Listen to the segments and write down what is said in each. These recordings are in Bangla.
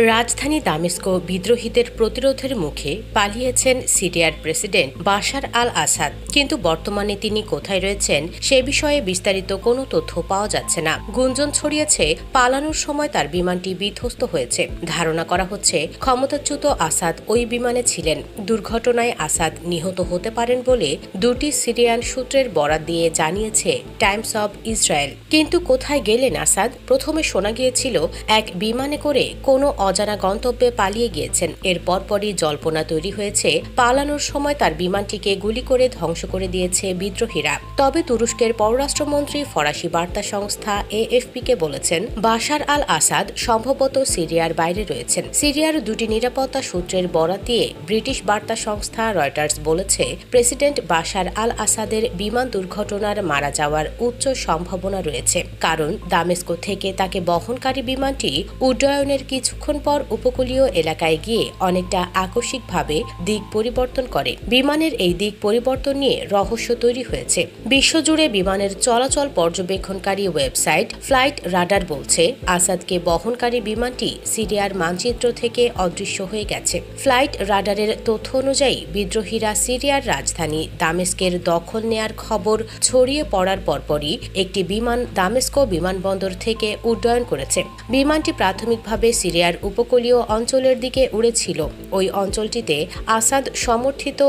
রাজধানী দামেস্ক বিদ্রোহীদের প্রতিরোধের মুখে পালিয়েছেন সিরিয়ার প্রেসিডেন্ট বাশার আল আসাদ, কিন্তু বর্তমানে তিনি কোথায় রয়েছেন সে বিষয়ে বিস্তারিত কোনো তথ্য পাওয়া যাচ্ছে না। গুঞ্জন ছড়িয়েছে পালানোর সময় তার বিমানটি বিধ্বস্ত হয়েছে। ধারণা করা হচ্ছে ক্ষমতাচ্যুত আসাদ ওই বিমানে ছিলেন। দুর্ঘটনায় আসাদ নিহত হতে পারেন বলে দুটি সিরিয়ান সূত্রের বরাত দিয়ে জানিয়েছে টাইমস অব ইসরায়েল। কিন্তু কোথায় গেলেন আসাদ? প্রথমে শোনা গিয়েছিল এক বিমানে করে কোনো অজানা গন্তব্যে পালিয়ে গিয়েছেন। এর পরপরই জল্পনা তৈরি হয়েছে পালানোর সময় তার বিমানটিকে গুলি করে ধ্বংস করে দিয়েছে বিদ্রোহীরা। তবে তুরস্কের পররাষ্ট্রমন্ত্রী ফরাসি বার্তা সংস্থা এএফপিকে বলেছেন বাশার আল আসাদ সম্ভবত সিরিয়ার বাইরে রয়েছেন। সিরিয়ার দুটি নিরাপত্তা সূত্রের বরাত দিয়ে ব্রিটিশ বার্তা সংস্থা রয়টার্স বলেছে প্রেসিডেন্ট বাশার আল আসাদের বিমান দুর্ঘটনার মারা যাওয়ার উচ্চ সম্ভাবনা রয়েছে, কারণ দামেস্ক থেকে তাকে বহনকারী বিমানটি উড্ডয়নের কিছুক্ষণ পর উপকূলীয় এলাকায় গিয়ে অনেকটা আকস্মিকভাবে দিক পরিবর্তন করে। বিমানের এই দিক পরিবর্তন নিয়ে রহস্য তৈরি হয়েছে। বিশ্বজুড়ে বিমানের চলাচল পর্যবেক্ষণকারী ওয়েবসাইট ফ্লাইট রাডার বলছে আসাদকে বহনকারী বিমানটি সিরিয়ার মানচিত্র থেকে অদৃশ্য হয়ে গেছে। ফ্লাইট রাডারের তথ্য অনুযায়ী বিদ্রোহীরা সিরিয়ার রাজধানী দামেস্কের দখল নেয়ার খবর ছড়িয়ে পড়ার পরপরই একটি বিমান দামেস্ক বিমানবন্দর থেকে উড্ডয়ন করেছে। বিমানটি প্রাথমিকভাবে সিরিয়ার উপকূলীয় অঞ্চলের দিকে উড়েছিল। ওই অঞ্চলটিতে আসাদ সমর্থিত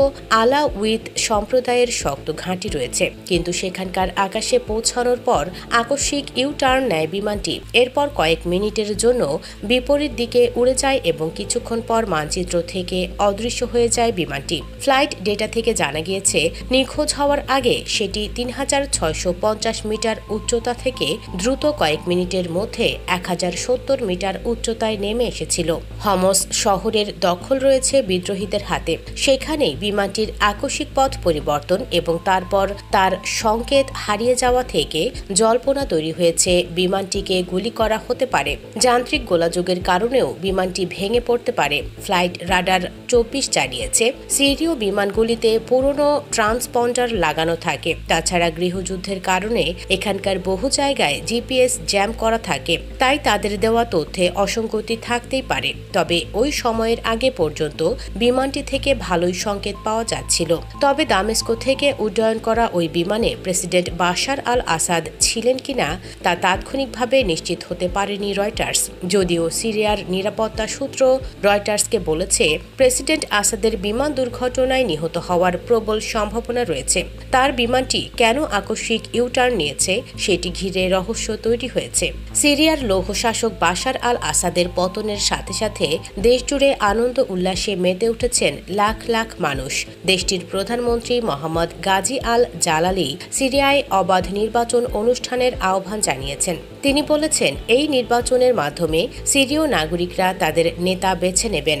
আলাউইত সম্প্রদায়ের শক্ত ঘাঁটি রয়েছে, কিন্তু সেখানকার আকাশে পৌঁছানোর পর আকস্মিক ইউটার্ন নেয় বিমানটি। এরপর কয়েক মিনিটের জন্য বিপরীত দিকে উড়ে যায় এবং কিছুক্ষণ পর মানচিত্র থেকে অদৃশ্য হয়ে যায় বিমানটি। ফ্লাইট ডেটা থেকে জানা গিয়েছে নিখোঁজ হওয়ার আগে সেটি ৩৬৫০ মিটার উচ্চতা থেকে দ্রুত কয়েক মিনিটের মধ্যে ১০৭০ মিটার উচ্চতায় নেমে এসেছিল। হমস শহরের দখল রয়েছে বিদ্রোহীদের হাতে। সেখানেই বিমানটির আকস্মিক পথ পরিবর্তন এবং তারপর তার সংকেত হারিয়ে যাওয়া থেকে জল্পনা তৈরি হয়েছে বিমানটিকে গুলি করা হতে পারে। যান্ত্রিক গোলাযোগের কারণেও বিমানটি ভেঙে পড়তে পারে। ফ্লাইট রাডার ২৪ জানিয়েছে সিরীয় বিমানগুলিতে পুরনো ট্রান্সপন্ডার লাগানো থাকে। তাছাড়া গৃহযুদ্ধের কারণে এখানকার বহু জায়গায় জিপিএস জ্যাম করা থাকে, তাই তাদের দেওয়া তথ্যে অসঙ্গতি থাকতেই পারে। তবে ওই সময়ের আগে পর্যন্ত বিমানটি থেকে ভালোই সংকেত পাওয়া যাচ্ছিল। তবে দামেস্ক থেকে উড্ডয়ন করা ওই বিমানে প্রেসিডেন্ট বাশার আল আসাদ ছিলেন কিনা তা তাৎক্ষণিকভাবে নিশ্চিত হতে পারেনি রয়টার্স। যদিও সিরিয়ার নিরাপত্তা সূত্র রয়টার্সকে বলেছে প্রেসিডেন্ট আসাদের বিমান দুর্ঘটনায় নিহত হওয়ার প্রবল সম্ভাবনা রয়েছে। তার বিমানটি কেন আকস্মিক ইউটার্ন নিয়েছে সেটি ঘিরে রহস্য তৈরি হয়েছে। সিরিয়ার লৌহ শাসক বাশার আল আসাদের পতনের সাথে সাথে দেশজুড়ে আনন্দ উল্লাসে মেতে উঠেছেন লাখ লাখ মানুষ। দেশটির প্রধানমন্ত্রী মোহাম্মদ গাজী আল জালালি সিরিয়ায় অবাধ নির্বাচন অনুষ্ঠানের আহ্বান জানিয়েছেন। তিনি বলেছেন এই নির্বাচনের মাধ্যমে সিরীয় নাগরিকরা তাদের নেতা বেছে নেবেন।